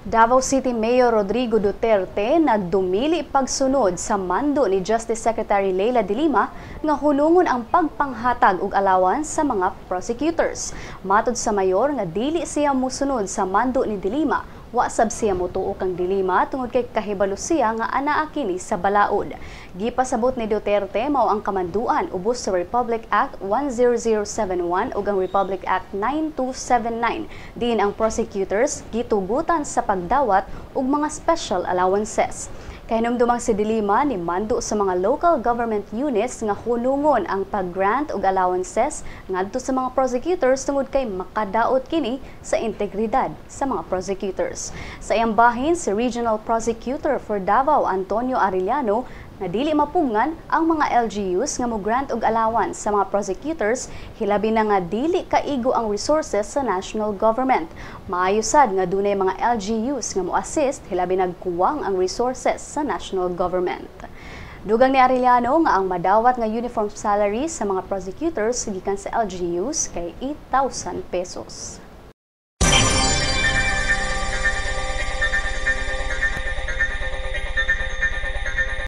Davao City Mayor Rodrigo Duterte nagdumili pagsunod sa mando ni Justice Secretary Leila de Lima nga hulungon ang pagpanghatag og allowance sa mga prosecutors. Matod sa mayor nga dili siya mosunod sa mando ni de Lima, wa sab siya motuo kang de Lima tungod kay kahibalo siya nga anaa kini sa balaod. Gipasabot ni Duterte mao ang kamanduan ubos sa Republic Act 10071 ug ang Republic Act 9279 diin ang prosecutors gitugutan sa pagdawat og mga special allowances. Kahinumdumang si de Lima ni mando sa mga local government units nga hulungon ang pag-grant og allowances ngadto sa mga prosecutors tungod kay makadaot kini sa integridad sa mga prosecutors. Sa iyang bahin, si Regional Prosecutor for Davao Antonio Arellano na dili mapungan ang mga LGUs nga mo-grant og allowance sa mga prosecutors, hilabi na nga dili kaigo ang resources sa national government. Maayo sad nga dunay mga LGUs nga mo-assist, hilabi nagkuwang ang resources sa national government. Dugang ni Arellano nga ang madawat nga uniform salary sa mga prosecutors gikan sa LGUs kay 8,000 pesos.